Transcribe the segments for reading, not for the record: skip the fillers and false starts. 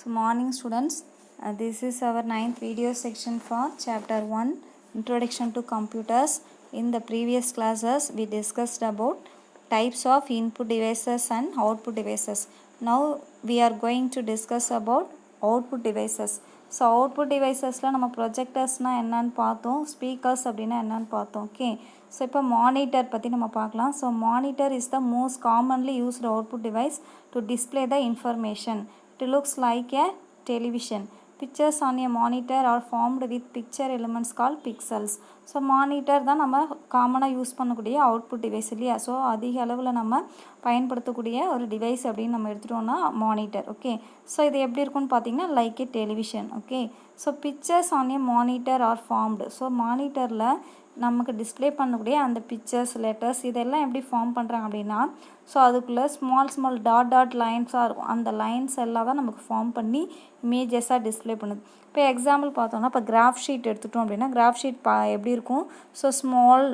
So morning students, this is our 9th video section for chapter 1 Introduction to Computers. In the previous classes we discussed about types of input devices and output devices. Now we are going to discuss about output devices. So output devices la nama projectors na என்னன்னு பார்த்தோம், speakers அப்படினா என்னன்னு பார்த்தோம். Okay, so இப்போ monitor பற்றி நம்ம பார்க்கலாம். So monitor is the most commonly used output device to display the information. It looks like a television. Pictures on a monitor are formed with picture elements called pixels. So monitor தான் நம்ம காமனாக use பண்ணக்கூடிய output device இல்லையா. So அதிக அளவில் நம்ம பயன்படுத்தக்கூடிய ஒரு டிவைஸ் அப்படின்னு நம்ம எடுத்துட்டோம்னா மானிட்டர். ஓகே, ஸோ இது எப்படி இருக்குன்னு பார்த்தீங்கன்னா like A television. Okay, so pictures on a monitor are formed. So மானிட்டரில் நமக்கு டிஸ்பிளே பண்ணக்கூடிய அந்த பிக்சர்ஸ் லெட்டர்ஸ் இதெல்லாம் எப்படி ஃபார்ம் பண்ணுறாங்க அப்படின்னா, ஸோ அதுக்குள்ளே ஸ்மால் டாட் லைன்ஸாக இருக்கும். அந்த லைன்ஸ் எல்லாம் தான் நமக்கு ஃபார்ம் பண்ணி இமேஜஸாக டிஸ்பிளே பண்ணுது. இப்போ எக்ஸாம்பிள் பார்த்தோம்னா, இப்போ கிராஃப் ஷீட் எடுத்துட்டோம் அப்படின்னா கிராஃப் ஷீட் எப்படி இருக்கும், ஸோ ஸ்மால்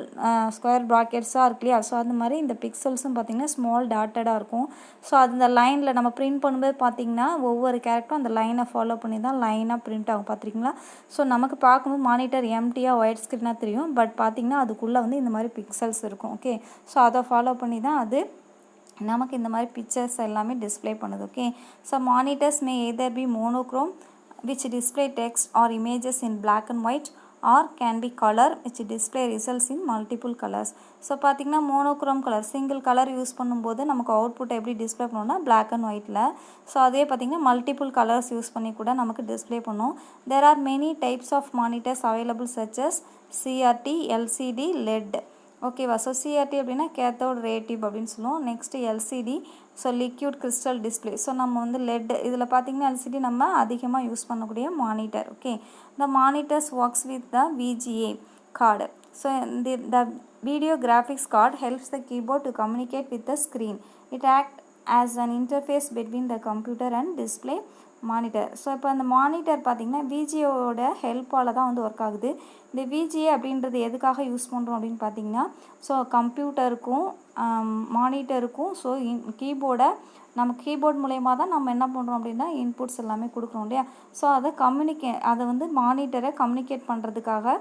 ஸ்கொயர் ப்ராக்கெட்ஸாக இருக்கு இல்லையா. ஸோ அந்த மாதிரி இந்த பிக்சல்ஸும் பார்த்திங்கன்னா ஸ்மால் டாட்டடாக இருக்கும். ஸோ அந்த லைனில் நம்ம பிரிண்ட் பண்ணும்போது பார்த்திங்கன்னா ஒவ்வொரு கேரக்டரும் அந்த லைனை ஃபாலோ பண்ணி தான் லைனாக பிரிண்ட் ஆகும். பார்த்துருக்கீங்களா. ஸோ நமக்கு பார்க்கும்போது மானிட்டர் எம்டியாக ஒயிட் ஸ்க்ரீனாக தெரியும். பட் பார்த்திங்கன்னா அதுக்குள்ளே வந்து இந்த மாதிரி பிக்சல்ஸ் இருக்கும். ஓகே, ஸோ அதை ஃபாலோ பண்ணி தான் அது நமக்கு இந்த மாதிரி பிக்சர்ஸ் எல்லாமே டிஸ்பிளே பண்ணுது. Okay, so monitors may either be monochrome which display text or images in black and white, or can be color which display results in multiple colors. So பார்த்திங்கன்னா monochrome colour single colour use பண்ணும்போது நமக்கு output எப்படி display பண்ணோம்னா black and ஒயிட்டில். So அதே பார்த்திங்கன்னா multiple colours use பண்ணி கூட நமக்கு டிஸ்பிளே பண்ணும். There are many types of monitors available such as CRT, LCD, LED. ஓகேவா. ஸோ சிஆர்டி அப்படின்னா கேத்தோட் ரே டியூப் அப்படின்னு சொல்லுவோம். Next LCD, so liquid crystal display. So நம்ம வந்து லெட் இதில் பார்த்திங்கன்னா எல்சிடி நம்ம அதிகமாக யூஸ் பண்ணக்கூடிய monitor. Okay, the monitors works with the VGA card. So the video graphics card helps the keyboard to communicate with the screen. It act as an interface between the computer and display monitor. So இப்போ அந்த monitor பார்த்திங்கன்னா விஜிஏவோட ஹெல்ப்பால் தான் வந்து work ஆகுது. இந்த VGA அப்படின்றது எதுக்காக use பண்ணுறோம் அப்படின்னு பார்த்திங்கன்னா, ஸோ கம்ப்யூட்டருக்கும் மானிட்டருக்கும் ஸோ கீபோர்டை நம்ம கீபோர்ட் மூலயமா தான் நம்ம என்ன பண்ணுறோம் அப்படின்னா இன்புட்ஸ் எல்லாமே கொடுக்குறோம் இல்லையா. ஸோ அதை வந்து மானிட்டரை கம்யூனிகேட் பண்ணுறதுக்காக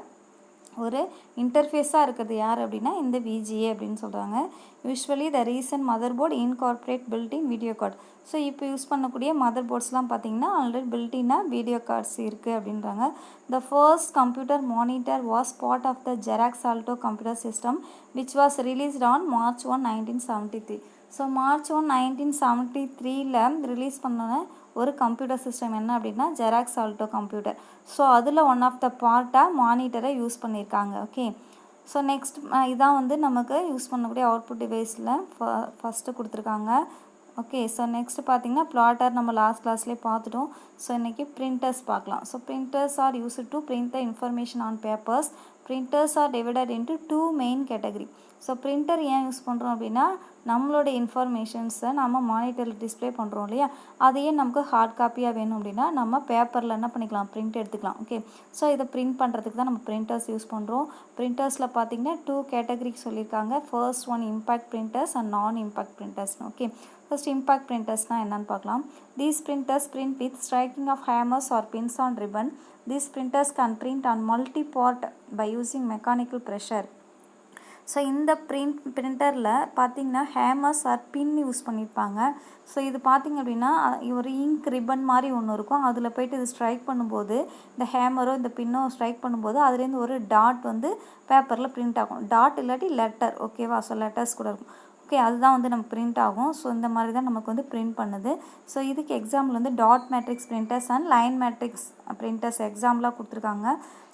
ஒரு இன்டர்ஃபேஸாக இருக்கிறது யார் அப்படின்னா இந்த விஜிஏ அப்படின்னு சொல்கிறாங்க. Usually the recent mother board incorporate built in video card. So இப்போ யூஸ் பண்ணக்கூடிய மதர் போர்ட்ஸ்லாம் பார்த்திங்கன்னா ஆல்ரெடி பில்டினாக வீடியோ கார்ட்ஸ் இருக்குது அப்படின்றாங்க. The first computer monitor was part of the Xerox Alto computer system which was released on March 1, 1973. So March 1, 1973 release பண்ண ஒரு computer system என்ன அப்படின்னா ஜெராக்ஸ் ஆல்டோ கம்ப்யூட்டர். ஸோ அதில் ஒன் ஆஃப் த பார்ட்டாக மானிட்டரை use பண்ணியிருக்காங்க. ஓகே, ஸோ நெக்ஸ்ட் இதான் வந்து நமக்கு யூஸ் பண்ணக்கூடிய அவுட்புட் டிவைஸில் ஃபஸ்ட்டு கொடுத்துருக்காங்க. ஓகே, ஸோ நெக்ஸ்ட் பார்த்திங்கன்னா ப்ளாட்டர் நம்ம லாஸ்ட் கிளாஸ்லேயே பார்த்துட்டோம். ஸோ இன்றைக்கி பிரிண்டர்ஸ் பார்க்கலாம். So printers R used to print the information on papers. Printers are divided into two main category. So printer ஏன் யூஸ் பண்ணுறோம் அப்படின்னா நம்மளோட இன்ஃபர்மேஷன்ஸை நம்ம மானிட்டரில் டிஸ்பிளே பண்ணுறோம் இல்லையா. அதையே நமக்கு ஹார்ட் காப்பியாக வேணும் அப்படின்னா நம்ம பேப்பரில் என்ன பண்ணிக்கலாம், பிரிண்ட் எடுத்துக்கலாம். ஓகே, ஸோ இதை பிரிண்ட் பண்ணுறதுக்கு தான் நம்ம பிரிண்டர்ஸ் யூஸ் பண்ணுறோம். பிரிண்டர்ஸில் பார்த்திங்கன்னா 2 கேட்டகரிக்கு சொல்லியிருக்காங்க. First one impact printers and non impact printers. Okay, first impact பிரிண்டர்ஸ்னால் என்னென்னு பார்க்கலாம். These printers print with striking of hammers or pins on ribbon. These printers can print on multi-part by using mechanical pressure. So இந்த பிரிண்டரில் பார்த்திங்கன்னா hammers R பின் use பண்ணியிருப்பாங்க. So இது பார்த்திங்க அப்படின்னா ஒரு இங்க் ரிப்பன் மாதிரி ஒன்று இருக்கும். அதில் போய்ட்டு இது ஸ்ட்ரைக் பண்ணும்போது இந்த ஹேமரோ இந்த பின்னோ ஸ்ட்ரைக் பண்ணும்போது அதுலேருந்து ஒரு டாட் வந்து பேப்பரில் பிரிண்ட் ஆகும். டாட் இல்லாட்டி லெட்டர். ஓகேவா. ஸோ லெட்டர்ஸ் கூட இருக்கும். ஓகே, அதுதான் வந்து நமக்கு பிரிண்ட் ஆகும். ஸோ இந்த மாதிரி தான் நமக்கு வந்து பிரிண்ட் பண்ணுது. ஸோ இதுக்கு எக்ஸாம்பிள் வந்து dot matrix printers and line matrix printers எக்ஸாம்பிளாக கொடுத்துருக்காங்க.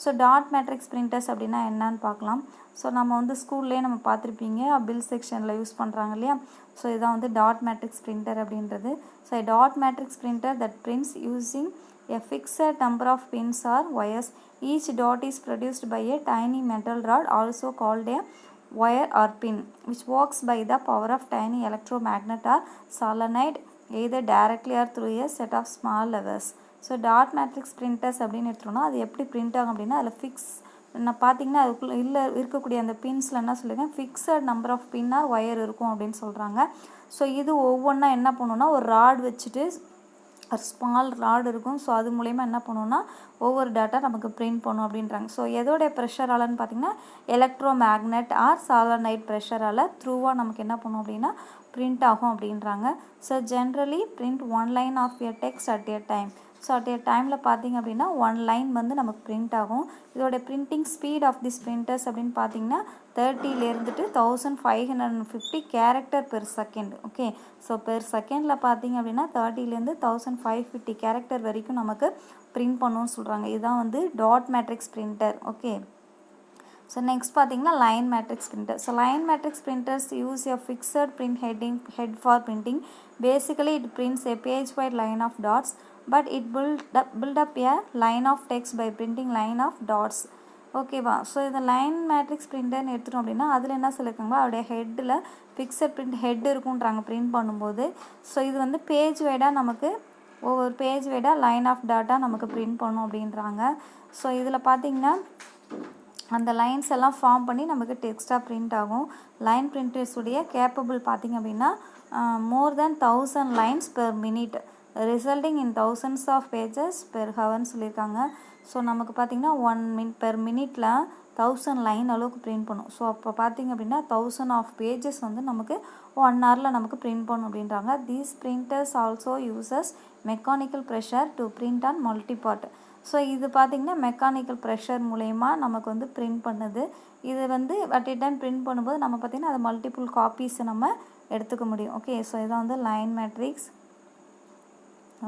ஸோ டாட் மேட்ரிக்ஸ் பிரிண்டர்ஸ் அப்படின்னா என்னன்னு பார்க்கலாம். ஸோ நம்ம வந்து ஸ்கூல்லேயே நம்ம பார்த்துருப்பீங்க பில் செக்ஷனில் யூஸ் பண்ணுறாங்க இல்லையா. ஸோ இதான் வந்து டாட் மேட்ரிக்ஸ் பிரிண்டர் அப்படின்றது. So dot matrix printer that prints using a fixed number of pins or wires. Each dot is produced by a tiny metal rod also called a wire or pin which works by the power of tiny electromagnet or solenoid either directly or through a set of small levers. So dot matrix printers அப்படின்னு எடுத்துட்டோம்னா அது எப்படி print ஆகும் அப்படின்னா அதில் fix நான் பார்த்திங்கன்னா அதுக்குள்ளே இருக்கக்கூடிய அந்த பின்ஸில் என்ன சொல்லியிருக்கேன், fixed number of pin or wire இருக்கும் அப்படின்னு சொல்கிறாங்க. ஸோ இது ஒவ்வொன்றா என்ன பண்ணணும்னா ஒரு ராட் வச்சுட்டு ஒரு ஸ்மால் ராட் இருக்கும். ஸோ அது மூலயமா என்ன பண்ணுவோம்னா ஒவ்வொரு டேட்டா நமக்கு பிரிண்ட் பண்ணும் அப்படின்றாங்க. ஸோ எதோடைய ப்ரெஷராலன்னு பார்த்தீங்கன்னா எலக்ட்ரோ மேக்னெட் ஆர் சாலனைட் ப்ரெஷரால் த்ரூவாக நமக்கு என்ன பண்ணும் அப்படின்னா பிரிண்ட் ஆகும் அப்படின்றாங்க. So generally print one line of a text at a time. So at a டைமில் பார்த்திங்க அப்படின்னா ஒன் லைன் வந்து நமக்கு பிரிண்ட் ஆகும். இதோட printing speed of this printers அப்படின்னு பார்த்தீங்கன்னா 30லேருந்துட்டு 1550 character per second. Okay, so per செகண்டில் பார்த்திங்க அப்படின்னா 30லேருந்து 1550 கேரக்டர் வரைக்கும் நமக்கு பிரிண்ட் பண்ணணும்னு சொல்கிறாங்க. இதுதான் வந்து dot matrix printer. Okay, so next பார்த்தீங்கன்னா line matrix printer. So line matrix printers use a fixed print head for printing. Basically it prints a page wide line of dots, but it build up a line of text by printing line of dots. ஓகேவா? So இந்த line matrix பிரிண்டர்னு எடுத்துட்டோம் அப்படின்னா அதில் என்ன சொல்லியிருக்காங்க, அவருடைய ஹெட்டில் fixed print head இருக்குன்றாங்க print பண்ணும்போது. ஸோ இது வந்து பேஜ் வைடாக நமக்கு ஒவ்வொரு பேஜ் வைடாக லைன் ஆஃப் டாட்டா நமக்கு பிரிண்ட் பண்ணும் அப்படின்றாங்க. ஸோ இதில் பார்த்திங்கன்னா அந்த லைன்ஸ் எல்லாம் ஃபார்ம் பண்ணி நமக்கு டெக்ஸ்ட்டாக பிரிண்ட் ஆகும். லைன் பிரிண்டர்ஸுடைய கேப்பபிள் பார்த்திங்க அப்படின்னா more than 1000 lines per minute resulting in thousands of pages per ஹவர்னு சொல்லியிருக்காங்க. ஸோ நமக்கு பார்த்திங்கன்னா 1 பெர் மினிட்டில் 1000 லைன் அளவுக்கு பிரிண்ட் பண்ணும். ஸோ அப்போ பார்த்திங்க அப்படின்னா 1000 ஆஃப் பேஜஸ் வந்து நமக்கு 1 ஹவரில் நமக்கு பிரிண்ட் பண்ணும் அப்படின்றாங்க. These printers also uses mechanical pressure to print on multipart. So இது பார்த்திங்கன்னா மெக்கானிக்கல் ப்ரெஷர் மூலயமா நமக்கு வந்து பிரிண்ட் பண்ணுது. இது வந்து அட் எ டைம் பிரிண்ட் பண்ணும்போது நம்ம பார்த்திங்கன்னா அது மல்டிபிள் காப்பீஸை நம்ம எடுத்துக்க முடியும். ஓகே, ஸோ இதான் வந்து line matrix.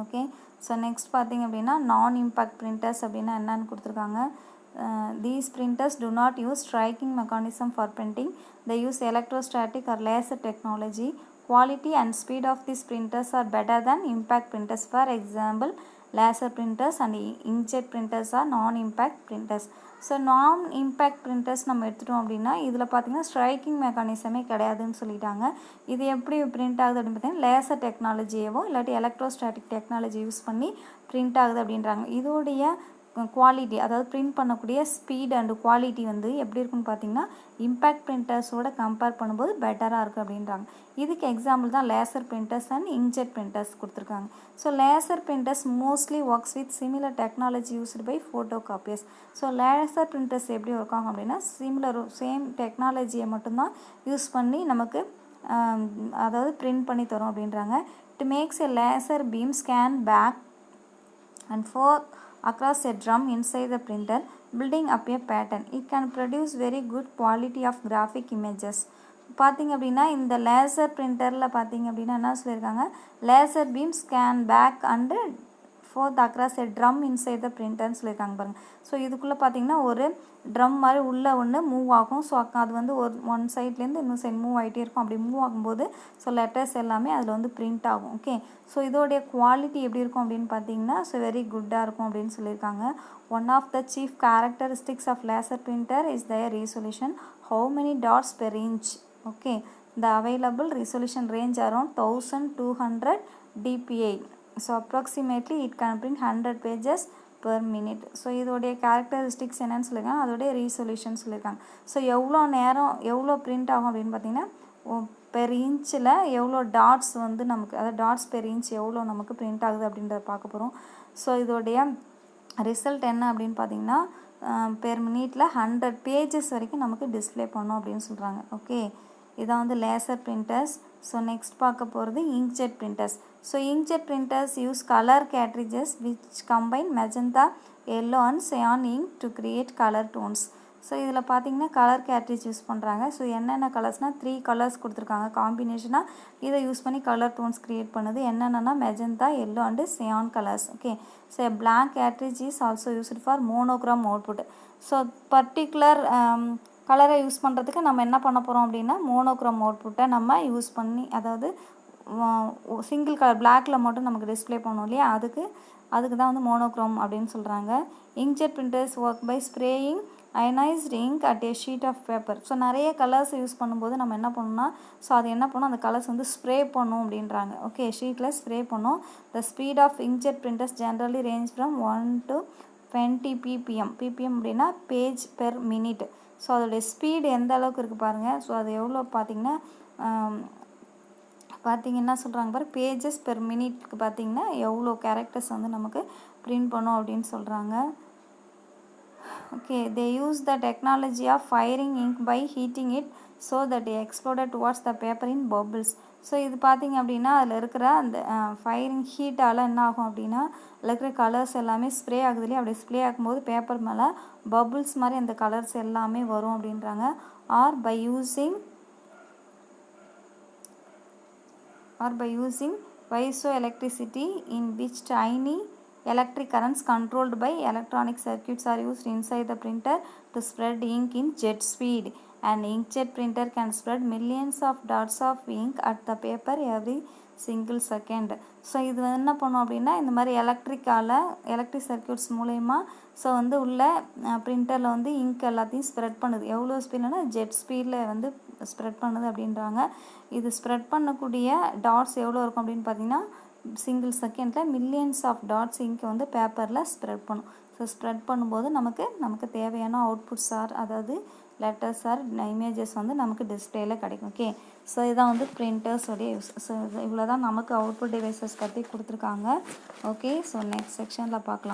Okay, so next பார்த்திங்க அப்படின்னா நான் இம்பேக்ட் பிரிண்டர்ஸ் அப்படின்னா என்னன்னு கொடுத்துருக்காங்க. These printers do not use striking mechanism for printing. They use electrostatic or laser technology. Quality and speed of these printers are better than impact printers. For example, laser printers and inkjet printers are non-impact printers. So நான் impact printers நம்ம எடுத்துட்டோம் அப்படின்னா இதில் பார்த்திங்கன்னா striking மெக்கானிசமே கிடையாதுன்னு சொல்லிட்டாங்க. இது எப்படி பிரிண்ட் ஆகுது அப்படின்னு பார்த்தீங்கன்னா லேசர் டெக்னாலஜியவோ இல்லாட்டி எலக்ட்ரோஸ்டாட்டிக் டெக்னாலஜி யூஸ் பண்ணி பிரிண்ட் ஆகுது அப்படின்றாங்க. இதோடைய குவாலிட்டி, அதாவது பிரிண்ட் பண்ணக்கூடிய ஸ்பீட் அண்டு குவாலிட்டி வந்து எப்படி இருக்குன்னு பார்த்தீங்கன்னா இம்பேக்ட் பிரிண்டர்ஸோட கம்பேர் பண்ணும்போது பெட்டராக இருக்குது அப்படின்றாங்க. இதுக்கு எக்ஸாம்பிள் தான் laser printers and inkjet printers கொடுத்துருக்காங்க. So laser printers mostly works with similar technology used by photocopiers. So laser printers எப்படி இருக்காங்க அப்படின்னா சேம் டெக்னாலஜியை மட்டும்தான் யூஸ் பண்ணி நமக்கு அதாவது பிரிண்ட் பண்ணி தரும் அப்படின்றாங்க. It makes a laser beam scan back and forth across a drum inside the printer, building up a pattern. It can produce very good quality of graphic images. பார்த்திங்க அப்படின்னா இந்த லேசர் பிரிண்டரில் பார்த்திங்க அப்படின்னா என்ன சொல்லியிருக்காங்க, laser beam scan back and forth across a drum inside the பிரிண்டர்னு சொல்லியிருக்காங்க பாருங்கள். ஸோ இதுக்குள்ளே பார்த்திங்கன்னா ஒரு ட்ரம் மாதிரி உள்ளே ஒன்று மூவ் ஆகும். ஸோ அது வந்து ஒன் சைட்லேருந்து இன்னும் சைட் மூவ் ஆகிட்டே இருக்கும். அப்படி மூவ் ஆகும்போது ஸோ லெட்டர்ஸ் எல்லாமே அதில் வந்து பிரிண்ட் ஆகும். ஓகே, ஸோ இதோடைய குவாலிட்டி எப்படி இருக்கும் அப்படின்னு பார்த்தீங்கன்னா ஸோ வெரி குட்டாக இருக்கும் அப்படின்னு சொல்லியிருக்காங்க. One of the chief characteristics of laser printer is their resolution. How many dots per inch? Okay, the available resolution range around 1200 dpi. So approximately it can print 100 pages per minute. So இதோடைய characteristics என்னன்னு சொல்லியிருக்காங்க, அதோடைய resolution சொல்லியிருக்காங்க. So எவ்வளோ நேரம் எவ்வளோ print ஆகும் அப்படின்னு பார்த்தீங்கன்னா பெர் இன்ச்சில் எவ்வளோ டாட்ஸ் வந்து நமக்கு, அதாவது டாட்ஸ் பெர் இன்ச் எவ்வளோ நமக்கு பிரிண்ட் ஆகுது அப்படின்றத பார்க்க போகிறோம். ஸோ இதோடைய ரிசல்ட் என்ன அப்படின்னு பார்த்தீங்கன்னா பெர் மினிட்டில் 100 பேஜஸ் வரைக்கும் நமக்கு டிஸ்பிளே பண்ணோம் அப்படின்னு சொல்கிறாங்க. ஓகே, இதான் வந்து லேசர் பிரிண்டர்ஸ். ஸோ நெக்ஸ்ட் பார்க்க போகிறது inkjet printers. So inkjet printers use colour cartridges which combine magenta, yellow and cyan ink to create colour tones. So இதில் பார்த்தீங்கன்னா கலர் கேட்ரிஜ் யூஸ் பண்ணுறாங்க. ஸோ என்னென்ன கலர்ஸ்னால் 3 கலர்ஸ் கொடுத்துருக்காங்க காம்பினேஷனாக. இதை யூஸ் பண்ணி கலர் டோன்ஸ் க்ரியேட் பண்ணுது. என்னென்னா magenta, yellow and cyan colours. Okay, so black cartridge is also used for monochrome output. So particular கலரை யூஸ் பண்ணுறதுக்கு நம்ம என்ன பண்ண போகிறோம் அப்படின்னா மோனோக்ரோம் அவுட்புட்டை நம்ம யூஸ் பண்ணி, அதாவது சிங்கிள் கலர் பிளாக்கில் மட்டும் நமக்கு டிஸ்பிளே பண்ணோம் இல்லையா, அதுக்கு தான் வந்து மோனோக்ரோம் அப்படின்னு சொல்கிறாங்க. Inkjet printers work by spraying ionised ink at a sheet of paper. So நிறைய கலர்ஸ் யூஸ் பண்ணும்போது நம்ம என்ன பண்ணணும்னா ஸோ அது என்ன பண்ணணும், அந்த கலர்ஸ் வந்து ஸ்ப்ரே பண்ணும் அப்படின்றாங்க. ஓகே, ஷீட்டில் ஸ்ப்ரே பண்ணும். The speed of inkjet printers generally range from 1 to 20 ppm. ppm அப்படின்னா பேஜ் பெர் மினிட். ஸோ அதோடைய ஸ்பீடு எந்த அளவுக்கு இருக்குது பாருங்கள். ஸோ அது எவ்வளோ பார்த்திங்கன்னா பார்த்தீங்கன்னா சொல்கிறாங்க பாரு பேஜஸ் பெர் மினிட்க்கு பார்த்தீங்கன்னா எவ்வளோ கேரக்டர்ஸ் வந்து நமக்கு பிரிண்ட் பண்ணும் அப்படின்னு சொல்கிறாங்க. Okay, they use the technology of firing ink by heating it so that it exploded towards the paper in bubbles. So இது பார்த்தீங்க அப்படின்னா அதில் இருக்கிற அந்த ஃபயரிங் ஹீட்டால் என்ன ஆகும் அப்படின்னா அதில் இருக்கிற கலர்ஸ் எல்லாமே ஸ்ப்ரே ஆகுது இல்லையா, அப்படி ஸ்ப்ரே ஆகும்போது பேப்பர் மேலே பபுள்ஸ் மாதிரி அந்த கலர்ஸ் எல்லாமே வரும் அப்படின்றாங்க. Or by using piezoelectricity in which tiny electric currents controlled by electronic circuits are used inside the printer to spread ink in jet speed. An inkjet printer can spread millions of dots of ink at the paper every single second. So இது என்ன பண்ணும் அப்படின்னா இந்த மாதிரி electric circuits மூலயமா so வந்து உள்ள பிரிண்டரில் வந்து இங்க் எல்லாத்தையும் ஸ்ப்ரெட் பண்ணுது. எவ்வளோ ஸ்பீட்னா ஜெட் ஸ்பீடில் வந்து ஸ்ப்ரெட் பண்ணுது அப்படின்றாங்க. இது ஸ்ப்ரெட் பண்ணக்கூடிய டாட்ஸ் எவ்வளோ இருக்கும் அப்படின்னு பார்த்தீங்கன்னா சிங்கிள் செகண்டில் மில்லியன்ஸ் ஆஃப் டாட்ஸ் இங்க் வந்து பேப்பரில் ஸ்ப்ரெட் பண்ணும். ஸோ ஸ்ப்ரெட் பண்ணும்போது நமக்கு தேவையான அவுட்புட்ஸ் அதாவது லெட்டர்ஸ் இமேஜஸ் வந்து நமக்கு டிஸ்பிளேயில் கிடைக்கும். ஓகே, ஸோ இதான் வந்து பிரிண்டர்ஸோடைய யூஸ். ஸோ இவ்வளோ தான் நமக்கு அவுட்புட் டிவைசஸ் பற்றி கொடுத்துருக்காங்க. ஓகே, ஸோ நெக்ஸ்ட் செக்ஷனில் பார்க்கலாம்.